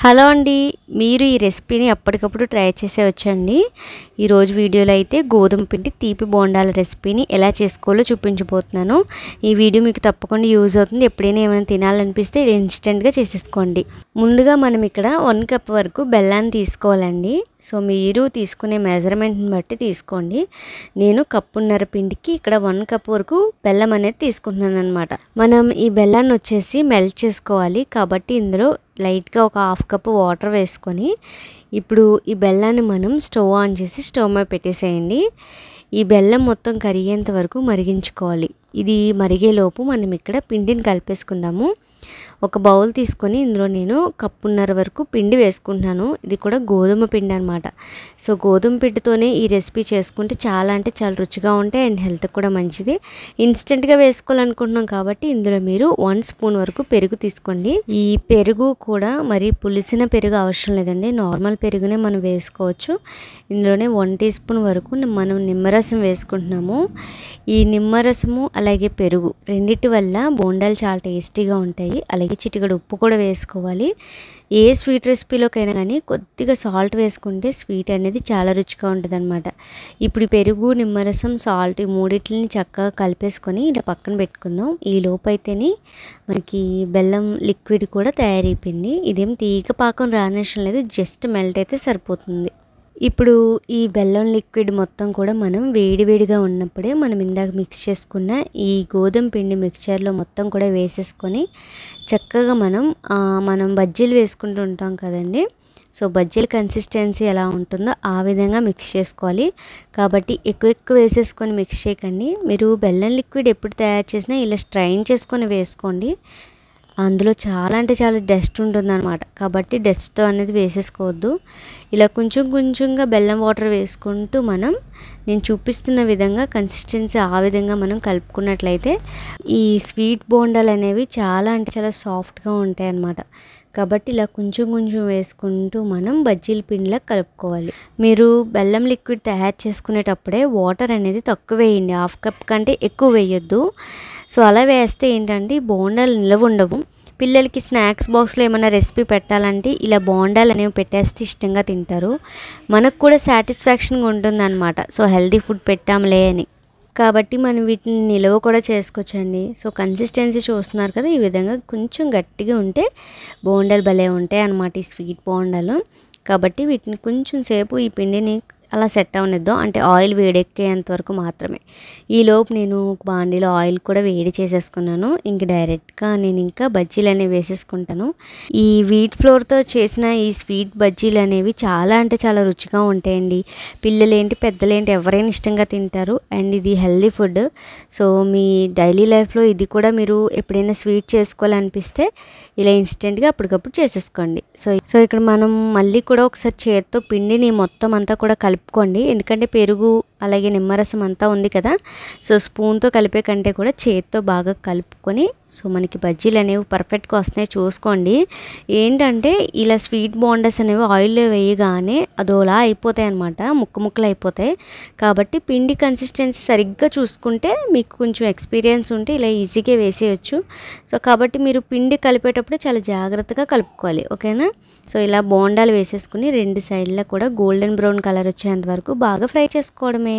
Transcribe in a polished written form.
Hello అండి, మీరు ఈ రెసిపీని అప్పటికప్పుడు ట్రై చేసేవచ్చండి. ఈరోజు వీడియోలో అయితే గోధుమ పిండి తీపి బోండాల రెసిపీని ఎలా చేసుకోవాలో చూపించబోతున్నాను. ఈ వీడియో మీకు తప్పకుండా యూజ్ అవుతుంది. ఎప్పుడైనా ఏమైనా తినాలనిపిస్తే ఇన్స్టెంట్గా చేసేసుకోండి. ముందుగా మనం ఇక్కడ 1 కప్ వరకు బెల్లాన్ని తీసుకోవాలండి. సో మీరు తీసుకునే మెజర్మెంట్ని బట్టి తీసుకోండి. నేను కప్పున్నర పిండికి ఇక్కడ 1 కప్ వరకు బెల్లం అనేది తీసుకుంటున్నాను అనమాట. మనం ఈ బెల్లాన్ని వచ్చేసి మెల్ట్ చేసుకోవాలి. కాబట్టి ఇందులో లైట్గా ఒక 1/2 కప్ వాటర్ వేసుకొని ఇప్పుడు ఈ బెల్లాన్ని మనం స్టవ్ ఆన్ చేసి స్టవ్ మీద పెట్టేసేయండి. ఈ బెల్లం మొత్తం కరిగేంత వరకు మరిగించుకోవాలి. ఇది మరిగేలోపు మనం ఇక్కడ పిండిని కలిపేసుకుందాము. ఒక బౌల్ తీసుకొని ఇందులో నేను కప్పున్నర వరకు పిండి వేసుకుంటున్నాను. ఇది కూడా గోధుమ పిండి అనమాట. సో గోధుమ పిండితోనే ఈ రెసిపీ చేసుకుంటే చాలా అంటే చాలా రుచిగా ఉంటాయి అండ్ హెల్త్కి కూడా మంచిది. ఇన్స్టెంట్గా వేసుకోవాలనుకుంటున్నాం కాబట్టి ఇందులో మీరు 1 స్పూన్ వరకు పెరుగు తీసుకోండి. ఈ పెరుగు కూడా మరి పులిసిన పెరుగు అవసరం లేదండి, నార్మల్ పెరుగునే మనం వేసుకోవచ్చు. ఇందులోనే 1 టీ స్పూన్ వరకు మనం నిమ్మరసం వేసుకుంటున్నాము. ఈ నిమ్మరసము అలాగే పెరుగు రెండిటి వల్ల బోండాలు చాలా టేస్టీగా ఉంటాయి. అలాగే చిటికెడు ఉప్పు కూడా వేసుకోవాలి. ఏ స్వీట్ రెసిపీలోకైనా కానీ కొద్దిగా సాల్ట్ వేసుకుంటే స్వీట్ అనేది చాలా రుచిగా ఉంటుంది అనమాట. ఇప్పుడు పెరుగు, నిమ్మరసం, సాల్ట్ ఈ మూడింటిని చక్కగా కలిపేసుకొని ఇలా పక్కన పెట్టుకుందాం. ఈ లోపు అయితేనే మనకి బెల్లం లిక్విడ్ కూడా తయారైపోయింది. ఇదేం తీగ పాకం రానవసరం లేదు, జస్ట్ మెల్ట్ అయితే సరిపోతుంది. ఇప్పుడు ఈ బెల్లం లిక్విడ్ మొత్తం కూడా మనం వేడివేడిగా ఉన్నప్పుడే మనం ఇందాక మిక్స్ చేసుకున్న ఈ గోధుమ పిండి మిక్చర్లో మొత్తం కూడా వేసేసుకొని చక్కగా మనం బజ్జీలు వేసుకుంటూ ఉంటాం కదండి. సో బజ్జీల కన్సిస్టెన్సీ ఎలా ఉంటుందో ఆ విధంగా మిక్స్ చేసుకోవాలి. కాబట్టి ఎక్కువ వేసేసుకొని మిక్స్ చేయకండి. మీరు బెల్లం లిక్విడ్ ఎప్పుడు తయారు చేసినా ఇలా స్ట్రైన్ చేసుకొని వేసుకోండి. అందులో చాలా అంటే చాలా డస్ట్ ఉంటుందన్నమాట. కాబట్టి డస్ట్తో అనేది వేసేసుకోవద్దు. ఇలా కొంచెంగా బెల్లం వాటర్ వేసుకుంటూ నేను చూపిస్తున్న విధంగా కన్సిస్టెన్సీ ఆ విధంగా మనం కలుపుకున్నట్లయితే ఈ స్వీట్ బోండాలు అనేవి చాలా అంటే చాలా సాఫ్ట్గా ఉంటాయి అన్నమాట. కాబట్టి ఇలా కొంచెం వేసుకుంటూ మనం బజ్జీల పిండిలా కలుపుకోవాలి. మీరు బెల్లం లిక్విడ్ తయారు చేసుకునేటప్పుడే వాటర్ అనేది తక్కువ వేయండి, 1/2 కప్ కంటే ఎక్కువ వేయొద్దు. సో అలా వేస్తే ఏంటంటే బోండాలు నిలవ ఉండవు. పిల్లలకి స్నాక్స్ బాక్స్లో ఏమైనా రెసిపీ పెట్టాలంటే ఇలా బోండాలు అనేవి పెట్టేస్తే ఇష్టంగా తింటారు. మనకు కూడా సాటిస్ఫాక్షన్గా ఉంటుందన్నమాట. సో హెల్తీ ఫుడ్ పెట్టాంలే అని. కాబట్టి మనం వీటిని నిల్వ కూడా చేసుకోవచ్చండి. సో కన్సిస్టెన్సీ చూస్తున్నారు కదా, ఈ విధంగా కొంచెం గట్టిగా ఉంటే బోండాలు భలే ఉంటాయి అన్నమాట, ఈ స్వీట్ బోండాలు. కాబట్టి వీటిని కొంచెం సేపు ఈ పిండిని అలా సెట్ అవనిద్దాం, అంటే ఆయిల్ వేడెక్కేంత వరకు మాత్రమే. ఈలోపు నేను బాండీలో ఆయిల్ కూడా వేడి చేసేసుకున్నాను. ఇంక డైరెక్ట్గా నేను ఇంకా బజ్జీలు అనేవి వేసేసుకుంటాను. ఈ వీట్ ఫ్లోర్తో చేసిన ఈ స్వీట్ బజ్జీలు అనేవి చాలా అంటే చాలా రుచిగా ఉంటాయండి. పిల్లలేంటి పెద్దలేంటి ఎవరైనా ఇష్టంగా తింటారు అండ్ ఇది హెల్దీ ఫుడ్. సో మీ డైలీ లైఫ్లో ఇది కూడా మీరు ఎప్పుడైనా స్వీట్ చేసుకోవాలనిపిస్తే ఇలా ఇన్స్టెంట్గా అప్పటికప్పుడు చేసేసుకోండి. సో ఇక్కడ మనం మళ్ళీ కూడా ఒకసారి చేత్తో పిండిని మొత్తం అంతా కూడా కలుపుకోండి. ఎందుకంటే పెరుగు అలాగే నిమ్మరసం అంతా ఉంది కదా. సో స్పూన్తో కలిపే కంటే కూడా చేత్తో బాగా కలుపుకొని సో మనకి బజ్జీలు అనేవి పర్ఫెక్ట్గా వస్తున్నాయి చూసుకోండి. ఏంటంటే ఇలా స్వీట్ బోండాస్ అనేవి ఆయిల్లో వేయగానే అదోలా అయిపోతాయి అన్నమాట, ముక్కలు అయిపోతాయి. కాబట్టి పిండి కన్సిస్టెన్సీ సరిగ్గా చూసుకుంటే మీకు కొంచెం ఎక్స్పీరియన్స్ ఉంటే ఇలా ఈజీగా వేసేయచ్చు. సో కాబట్టి మీరు పిండి కలిపేటప్పుడు చాలా జాగ్రత్తగా కలుపుకోవాలి, ఓకేనా. సో ఇలా బోండాలు వేసేసుకుని 2 సైడ్లా కూడా గోల్డెన్ బ్రౌన్ కలర్ వచ్చేంత వరకు బాగా ఫ్రై చేసుకోవడమే.